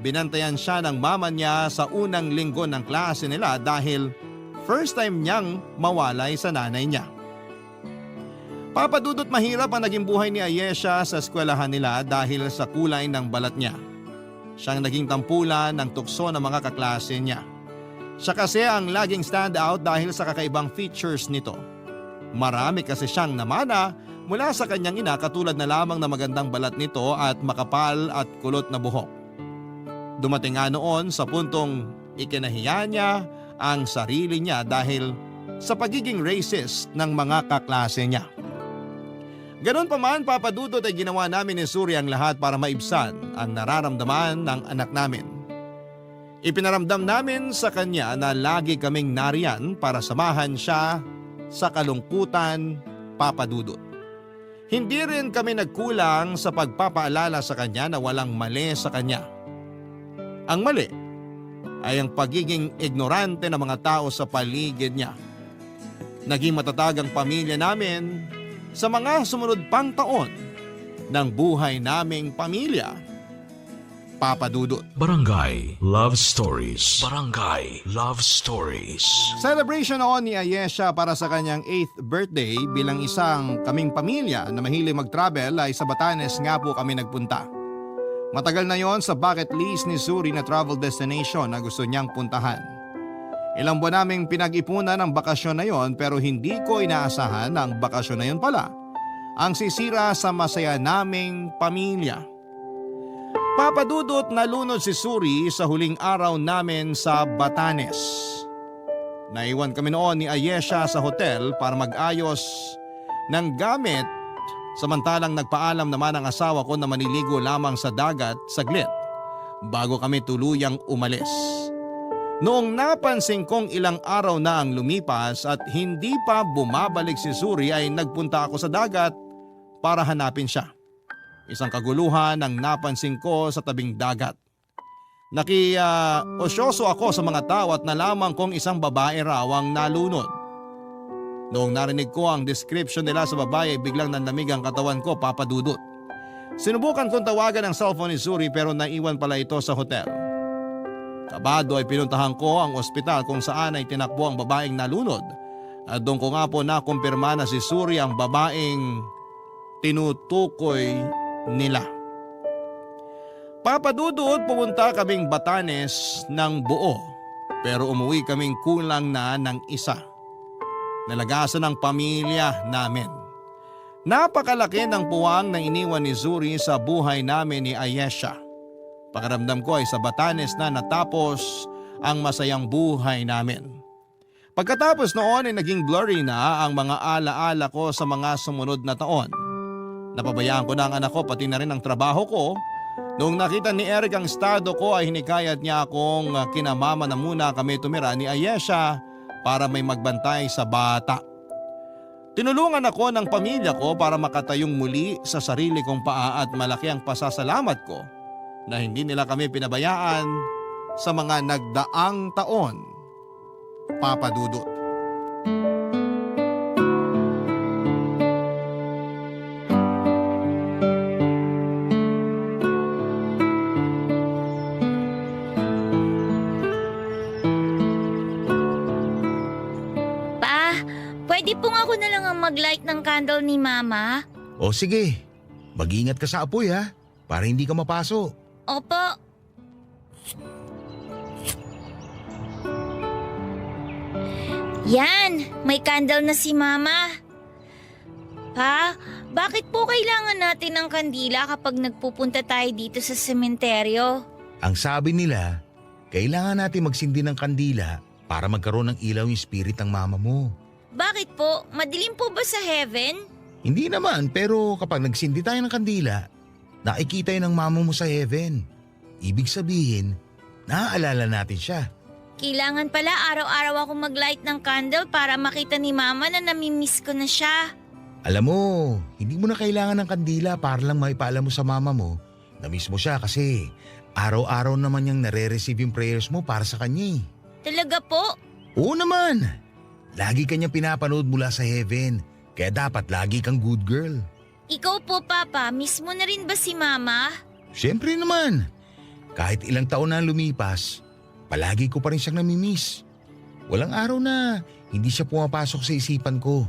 Speaker 1: binantayan siya ng mama niya sa unang linggo ng klase nila dahil first time niyang mawalay sa nanay niya. Papadudot, mahirap ang naging buhay ni Ayesha sa eskwelahan nila dahil sa kulay ng balat niya. Siyang naging tampulan ng tukso ng mga kaklase niya. Siya kasi ang laging stand out dahil sa kakaibang features nito. Marami kasi siyang namana mula sa kanyang ina katulad na lamang na magandang balat nito at makapal at kulot na buhok. Dumating nga noon sa puntong ikinahiya niya ang sarili niya dahil sa pagiging racist ng mga kaklase niya. Ganon pa man, Papadudot, ay ginawa namin ni Zuri ang lahat para maibsan ang nararamdaman ng anak namin. Ipinaramdam namin sa kanya na lagi kaming nariyan para samahan siya sa kalungkutan, Papadudot. Hindi rin kami nagkulang sa pagpapaalala sa kanya na walang mali sa kanya. Ang mali ay ang pagiging ignorante ng mga tao sa paligid niya. Naging matatag ang pamilya namin sa mga sumunod pang taon ng buhay naming pamilya. Papa Dudut.
Speaker 4: Barangay Love Stories. Barangay Love Stories.
Speaker 1: Celebration noon ni Ayesha para sa kanyang 8th birthday bilang isang kaming pamilya na mahilig mag-travel ay sa Batanes nga po kami nagpunta. Matagal na yon sa bucket list ni Suri na travel destination na gusto niyang puntahan. Ilang buwan naming pinag-ipunan ang bakasyon na yon pero hindi ko inaasahan na ang bakasyon na yon pala ang sisira sa masaya naming pamilya. Papadudot nalunod si Suri sa huling araw namin sa Batanes. Naiwan kami noon ni Ayesha sa hotel para mag-ayos ng gamit samantalang nagpaalam naman ang asawa ko na maniligo lamang sa dagat saglit bago kami tuluyang umalis. Noong napansin kong ilang araw na ang lumipas at hindi pa bumabalik si Suri ay nagpunta ako sa dagat para hanapin siya. Isang kaguluhan ang napansin ko sa tabing dagat. Osyoso ako sa mga tao at nalaman kong isang babae raw ang nalunod. Noong narinig ko ang description nila sa babae ay biglang nanlamig ang katawan ko, Papa Dudut. Sinubukan kong tawagan ang cellphone ni Suri pero naiwan pala ito sa hotel. Kabado ay pinuntahan ko ang ospital kung saan ay tinakbo ang babaeng nalunod at doon ko nga po nakumpirma na si Suri ang babaeng tinutukoy nila. Papadudod pumunta kaming Batanes ng buo pero umuwi kaming kulang na ng isa. Nalagasan ng pamilya namin. Napakalaki ng puwang na iniwan ni Suri sa buhay namin ni Ayesha. Pakiramdam ko ay sa Batanes na natapos ang masayang buhay namin. Pagkatapos noon ay naging blurry na ang mga alaala ko sa mga sumunod na taon. Napabayaan ko na ang anak ko pati na rin ang trabaho ko. Noong nakita ni Eric ang estado ko ay hinikayat niya akong kinamama na muna kami tumira ni Ayesha para may magbantay sa bata. Tinulungan ako ng pamilya ko para makatayong muli sa sarili kong paa at malaki ang pasasalamat ko na hindi nila kami pinabayaan sa mga nagdaang taon. Papa Dudut.
Speaker 5: Pwede pong ako na lang ang mag-light ng candle ni Mama?
Speaker 2: O sige, mag-ingat ka sa apoy ha, para hindi ka mapaso.
Speaker 5: Opo. Yan, may candle na si Mama. Pa, bakit po kailangan natin ng kandila kapag nagpupunta tayo dito sa sementeryo?
Speaker 2: Ang sabi nila, kailangan natin magsindi ng kandila para magkaroon ng ilaw yung spirit ng mama mo.
Speaker 5: Bakit po? Madilim po ba sa heaven?
Speaker 2: Hindi naman, pero kapag nagsindi tayo ng kandila, nakikita yun ng mama mo sa heaven. Ibig sabihin, naaalala natin siya.
Speaker 5: Kailangan pala araw-araw ako mag-light ng candle para makita ni Mama na namimiss ko na siya.
Speaker 2: Alam mo, hindi mo na kailangan ng kandila para lang maipaalam mo sa mama mo na miss mo siya kasi araw-araw naman niyang nare-receive yung prayers mo para sa kanya.
Speaker 5: Talaga po?
Speaker 2: Oo naman. Lagi kanyang pinapanood mula sa heaven, kaya dapat lagi kang good girl.
Speaker 5: Ikaw po, Papa, miss mo na rin ba si Mama?
Speaker 2: Siyempre naman. Kahit ilang taon na lumipas, palagi ko pa rin siyang namimiss. Walang araw na hindi siya pumapasok sa isipan ko.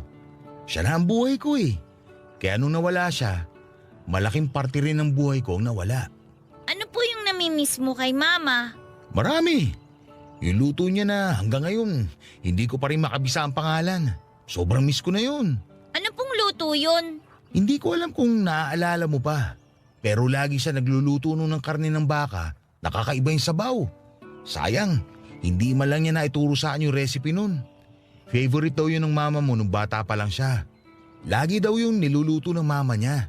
Speaker 2: Siya na ang buhay ko eh. Kaya nung nawala siya, malaking parte rin ng buhay ko ang nawala.
Speaker 5: Ano po yung namimiss mo kay Mama?
Speaker 2: Marami. Yung luto niya na hanggang ngayon, hindi ko pa rin makabisa ang pangalan. Sobrang miss ko na yun.
Speaker 5: Ano pong luto yun?
Speaker 2: Hindi ko alam kung naaalala mo pa. Pero lagi siya nagluluto nun ng karne ng baka, nakakaiba yung sabaw. Sayang, hindi man lang niya naituro sa akin yung recipe nun. Favorite daw yun ng mama mo nung bata pa lang siya. Lagi daw yung niluluto ng mama niya.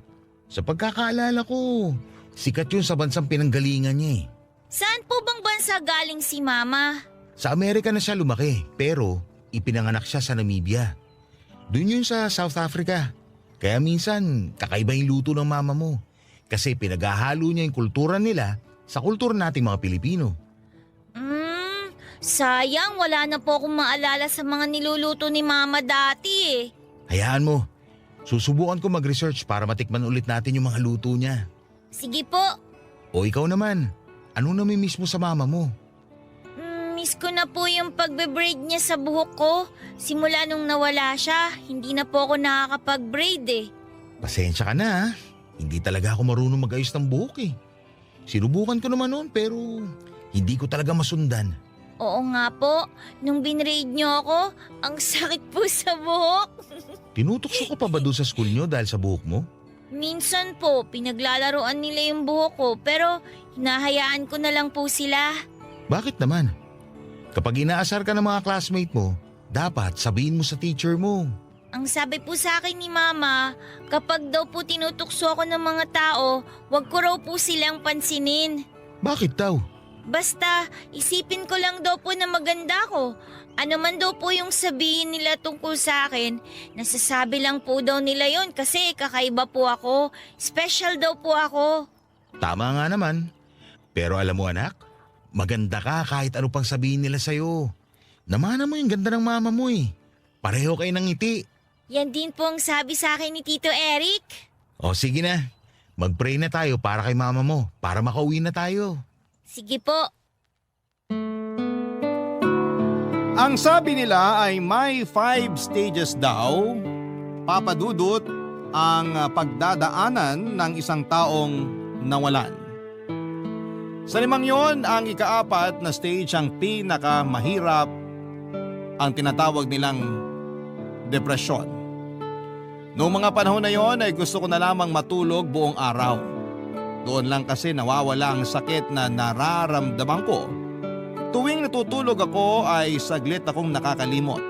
Speaker 2: Sa pagkakaalala ko, sikat yun sa bansang pinanggalingan niya eh.
Speaker 5: Saan po bang bansa galing si Mama?
Speaker 2: Sa Amerika na siya lumaki, pero ipinanganak siya sa Namibia. Doon yun sa South Africa. Kaya minsan, kakaiba yung luto ng mama mo. Kasi pinaghahalo niya yung kultura nila sa kultura nating mga Pilipino.
Speaker 5: Sayang wala na po akong maalala sa mga niluluto ni Mama dati eh.
Speaker 2: Hayaan mo, susubukan ko mag-research para matikman ulit natin yung mga luto niya.
Speaker 5: Sige po,
Speaker 2: O ikaw naman, ano namimiss mo sa mama mo?
Speaker 5: miss ko na po yung pagbe-braid niya sa buhok ko. Simula nung nawala siya, hindi na po ako nakakapag-braid eh.
Speaker 2: Pasensya ka na ha. Hindi talaga ako marunong mag-ayos ng buhok eh. Sinubukan ko naman noon pero hindi ko talaga masundan.
Speaker 5: Oo nga po, nung binraid niyo ako, ang sakit po sa buhok.
Speaker 2: Tinutokso ko pa ba doon sa school nyo dahil sa buhok mo?
Speaker 5: Minsan po, pinaglalaroan nila yung buhok ko pero hinahayaan ko na lang po sila.
Speaker 2: Bakit naman? Kapag inaasar ka ng mga classmate mo, dapat sabihin mo sa teacher mo.
Speaker 5: Ang sabi po sa akin ni Mama, kapag daw po tinutukso ako ng mga tao, wag ko raw po silang pansinin.
Speaker 2: Bakit daw?
Speaker 5: Basta, isipin ko lang daw po na maganda ko. Ano man daw po yung sabihin nila tungkol sa akin, nasasabi lang po daw nila yon kasi kakaiba po ako. Special daw po ako.
Speaker 2: Tama nga naman. Pero alam mo anak, maganda ka kahit ano pang sabihin nila sa'yo. Namana mo yung ganda ng mama mo eh. Pareho kayo ng ngiti.
Speaker 5: Yan din po ang sabi sa akin ni Tito Eric.
Speaker 2: O sige na, mag-pray na tayo para kay mama mo para makauwi na tayo.
Speaker 5: Sige po.
Speaker 1: Ang sabi nila ay may 5 stages daw, Papa Dudut, ang pagdadaanan ng isang taong nawalan. Sa 5 yon, ang ika-4 na stage ang pinakamahirap, ang tinatawag nilang depresyon. Noong mga panahon na yon ay gusto ko na lamang matulog buong araw. Doon lang kasi nawawala ang sakit na nararamdaman ko. Tuwing natutulog ako ay saglit akong nakakalimot.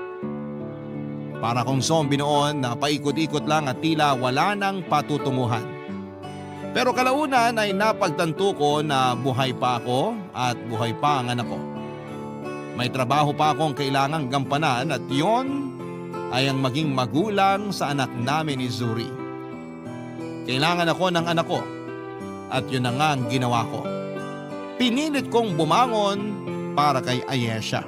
Speaker 1: Para kong zombie noon na paikot-ikot lang at tila wala nang patutunguhan. Pero kalaunan ay napagtanto ko na buhay pa ako at buhay pa ang anak ko. May trabaho pa akong kailangang gampanan at yon ay ang maging magulang sa anak namin ni Zuri. Kailangan ako ng anak ko at yun na nga ang ginawa ko. Pinilit kong bumangon para kay Ayesha.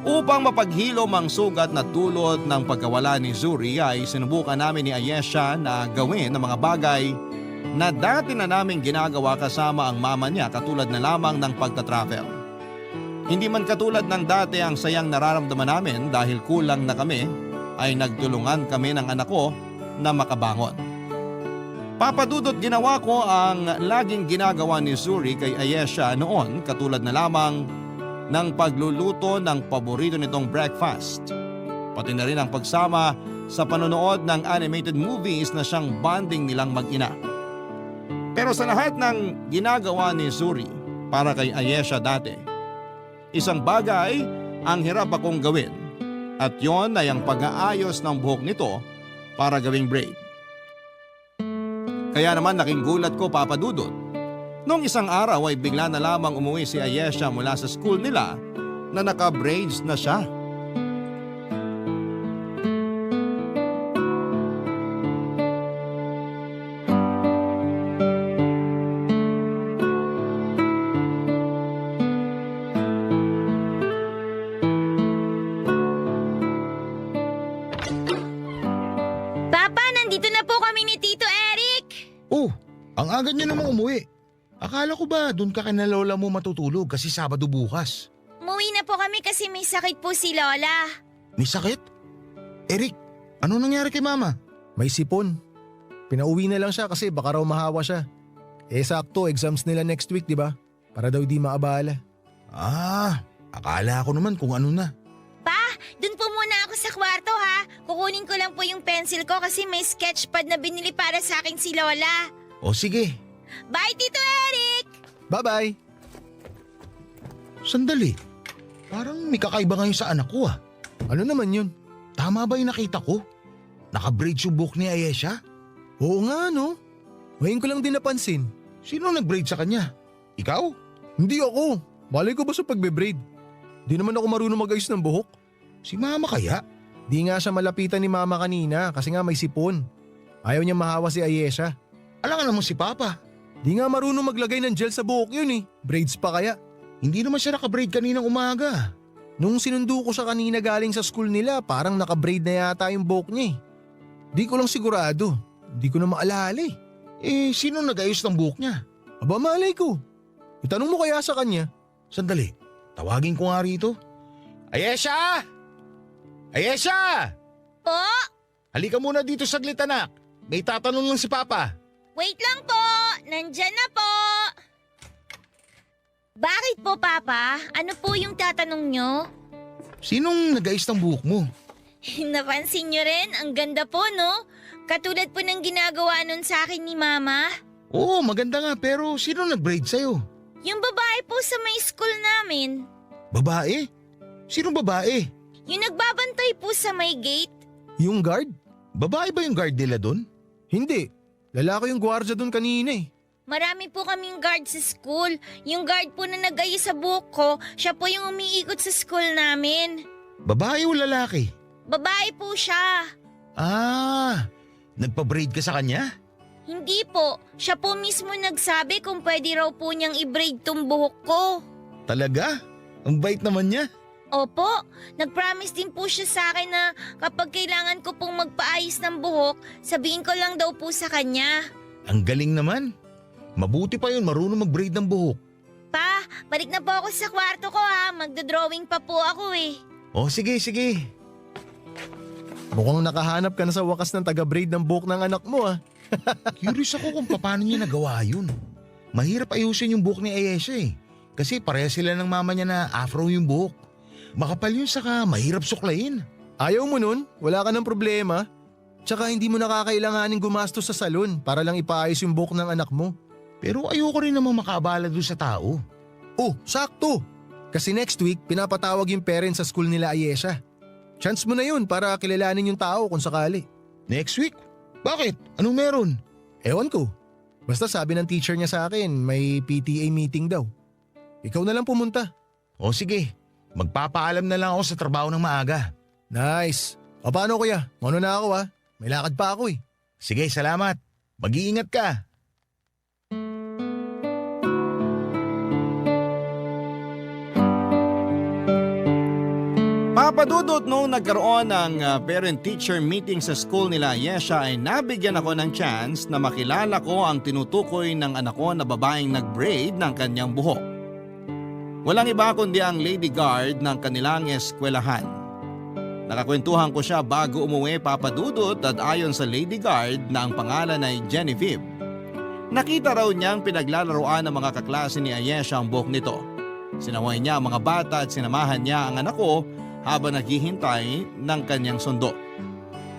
Speaker 1: Upang mapaghilom ang sugat na dulot ng pagkawala ni Zuri ay sinubukan namin ni Ayesha na gawin ang mga bagay na dati na namin ginagawa kasama ang mama niya katulad na lamang ng pagta-travel. Hindi man katulad ng dati ang sayang nararamdaman namin dahil kulang na kami ay nagtulungan kami ng anak ko na makabangon. Papadudot ginawa ko ang laging ginagawa ni Zuri kay Ayesha noon katulad na lamang ng pagluluto ng paborito nitong breakfast. Pati na rin ang pagsama sa panonood ng animated movies na siyang bonding nilang mag-ina. Pero sa lahat ng ginagawa ni Zuri para kay Ayesha dati, isang bagay ang hirap akong gawin at yon ay ang pag-aayos ng buhok nito para gawing braid. Kaya naman naking gulat ko papadudot. Noong isang araw ay bigla na lamang umuwi si Ayesha mula sa school nila na naka-braids na siya.
Speaker 5: Papa, nandito na po kami ni Tito Eric.
Speaker 2: Oh, ang aga niyo namang umuwi. Akala ko ba doon ka kina lola mo matutulog kasi Sabado bukas?
Speaker 5: Umuwi na po kami kasi may sakit po si Lola.
Speaker 2: May sakit? Eric, ano nangyari kay mama?
Speaker 3: May sipon. Pinauwi na lang siya kasi baka raw mahawa siya. Sakto, exams nila next week, di ba? Para daw di maabala.
Speaker 2: Akala ko naman kung ano na.
Speaker 5: Dun po muna ako sa kwarto ha. Kukunin ko lang po yung pencil ko kasi may sketchpad na binili para sa akin si Lola.
Speaker 2: O sige,
Speaker 5: Bye, Tito Eric!
Speaker 3: Bye-bye!
Speaker 2: sandali. Parang may kakaiba ngayon sa anak ko ah.
Speaker 3: Ano naman yun?
Speaker 2: Tama ba yung nakita ko? Naka-braid yung buhok ni Ayesha?
Speaker 3: Oo nga no. Ngayon ko lang din napansin.
Speaker 2: Sino nag-braid sa kanya? Ikaw?
Speaker 3: Hindi ako. Malay ko ba sa pagbe-braid? Di naman ako marunong mag-ayos ng buhok.
Speaker 2: Si mama kaya?
Speaker 3: Di nga siya malapitan ni mama kanina kasi nga may sipon. Ayaw niya mahawa si Ayesha.
Speaker 2: Alam naman si Papa.
Speaker 3: Di nga marunong maglagay ng gel sa buhok yun eh. Braids pa kaya.
Speaker 2: Hindi naman siya nakabraid kaninang umaga.
Speaker 3: Nung sinundo ko siya kanina galing sa school nila, parang nakabraid na yata yung buhok niya eh. Di ko lang sigurado. Di ko na maalala eh.
Speaker 2: Sino nag-ayos ng buhok niya?
Speaker 3: Aba malay ko. Itanong mo kaya sa kanya.
Speaker 2: Sandali, tawagin ko nga rito. Ayesha! Ayesha!
Speaker 5: Po?
Speaker 2: Halika muna dito saglit anak. May tatanong lang si Papa.
Speaker 5: Wait lang po! Nandyan na po! Bakit po, Papa? Ano po yung tatanong nyo?
Speaker 2: Sinong nag-ayos ng buhok mo?
Speaker 5: Napansin nyo rin, ang ganda po, no? Katulad po ng ginagawa nun sa akin ni Mama.
Speaker 2: Oo, maganda nga pero sino nag-braid sa'yo?
Speaker 5: Yung babae po sa may school namin.
Speaker 2: Babae? Sinong babae?
Speaker 5: Yung nagbabantay po sa may gate.
Speaker 3: Yung guard?
Speaker 2: Babae ba yung guard nila doon?
Speaker 3: Hindi. Lalaki yung gwardiya doon kanina eh.
Speaker 5: Marami po kaming guard sa school. Yung guard po na nag-ayos sa buhok ko, siya po yung umiikot sa school namin.
Speaker 2: Babae o lalaki?
Speaker 5: Babae po siya.
Speaker 2: Nagpa-braid ka sa kanya?
Speaker 5: Hindi po. Siya po mismo nagsabi kung pwede raw po niyang i-braid tong buhok ko.
Speaker 2: Talaga? Ang bait naman niya.
Speaker 5: Opo, nag-promise din po siya sa akin na kapag kailangan ko pong magpaayos ng buhok, sabihin ko lang daw po sa kanya.
Speaker 2: Ang galing naman. Mabuti pa yun, marunong mag-braid ng buhok.
Speaker 5: Pa, balik na po ako sa kwarto ko ha. Magdodrawing pa po ako eh.
Speaker 2: Oh, sige.
Speaker 3: Mukhang nakahanap ka na sa wakas ng taga-braid ng buhok ng anak mo ah.
Speaker 2: Curious ako kung paano niya nagawa yun. Mahirap ayusin yung buhok ni Ayesha eh. Kasi pareha sila ng mama niya na afro yung buhok. Makapal yun saka mahirap suklayin.
Speaker 3: Ayaw mo nun? Wala ka ng problema? Tsaka hindi mo nakakailanganin gumastos sa salon para lang ipaayos yung buhok ng anak mo.
Speaker 2: Pero ayoko rin namang makaabala doon sa tao.
Speaker 3: Oh, sakto! Kasi next week, pinapatawag yung parents sa school nila Ayesha. Chance mo na yun para kilalanin yung tao kung sakali.
Speaker 2: Next week? Bakit? Anong meron?
Speaker 3: Ewan ko. Basta sabi ng teacher niya sa akin, may PTA meeting daw. Ikaw na lang pumunta.
Speaker 2: O sige, magpapaalam na lang ako sa trabaho ng maaga.
Speaker 3: Nice. O paano kuya? Mano na ako ha? May lakad pa ako eh.
Speaker 2: Sige, salamat. Mag-iingat ka.
Speaker 1: Papadudot nung nagkaroon ng parent-teacher meeting sa school nila Ayesha ay nabigyan ako ng chance na makilala ko ang tinutukoy ng anak ko na babaeng nag-braid ng kanyang buhok. Walang iba kundi ang lady guard ng kanilang eskwelahan. Nakakwentuhan ko siya bago umuwi papadudot at ayon sa lady guard na ang pangalan ay Genevieve. Nakita raw niyang pinaglalaroan ng mga kaklase ni Ayesha ang buhok nito. Sinaway niya ang mga bata at sinamahan niya ang anak ko habang naghihintay ng kanyang sundo.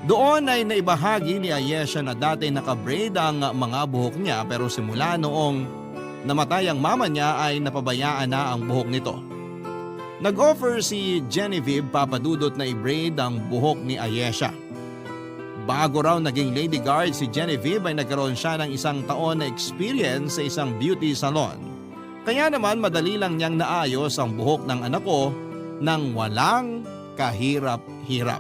Speaker 1: Doon ay naibahagi ni Ayesha na dati nakabraid ang mga buhok niya pero simula noong namatay ang mama niya ay napabayaan na ang buhok nito. Nag-offer si Genevieve papadudot na i-braid ang buhok ni Ayesha. Bago raw naging lady guard si Genevieve ay nagkaroon siya ng 1 taon na experience sa isang beauty salon. Kaya naman madali lang niyang naayos ang buhok ng anak ko nang walang kahirap-hirap.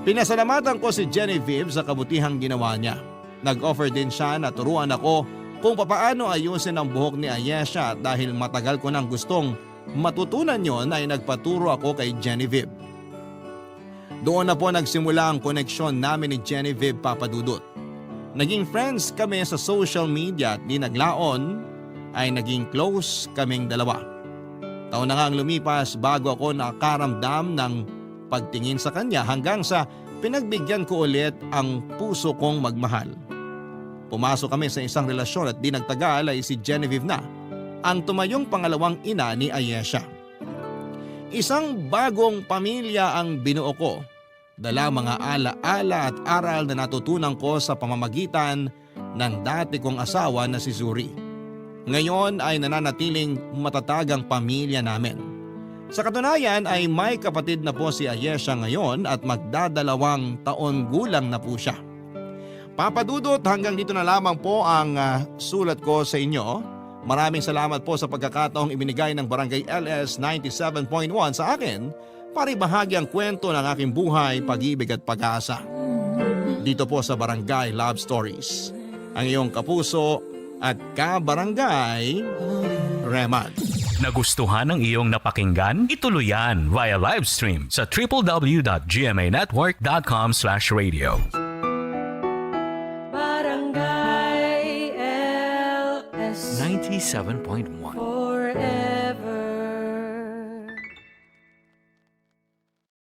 Speaker 1: Pinasalamatan ko si Genevieve sa kabutihang ginawa niya. Nag-offer din siya na turuan ako kung papaano ayusin ang buhok ni Ayesha at dahil matagal ko nang gustong matutunan yon ay nagpaturo ako kay Genevieve. Doon na po nagsimula ang koneksyon namin ni Genevieve papadudot. Naging friends kami sa social media at di naglaon ay naging close kaming dalawa. Taon na nga ang lumipas bago ako nakaramdam ng pagtingin sa kanya hanggang sa pinagbigyan ko ulit ang puso kong magmahal. Pumasok kami sa isang relasyon at di nagtagal ay si Genevieve na ang tumayong pangalawang ina ni Ayesha. Isang bagong pamilya ang binuo ko. Dala mga ala-ala at aral na natutunan ko sa pamamagitan ng dati kong asawa na si Zuri. Ngayon ay nananatiling matatag ang pamilya namin. Sa katunayan ay may kapatid na po si Ayesha ngayon at magdadalawang taon gulang na po siya. Papadudot, hanggang dito na lamang po ang sulat ko sa inyo. Maraming salamat po sa pagkakataong ibinigay ng Barangay LS 97.1 sa akin paribahagi ang kwento ng aking buhay, pag-ibig at pag-asa. Dito po sa Barangay Love Stories. Ang iyong kapuso at kabarangay, Reman.
Speaker 6: Nagustuhan ng iyong napakinggan? Ituloy yan via live stream sa www.gmanetwork.com/radio.
Speaker 7: Barangay LS
Speaker 6: 97.1
Speaker 7: 4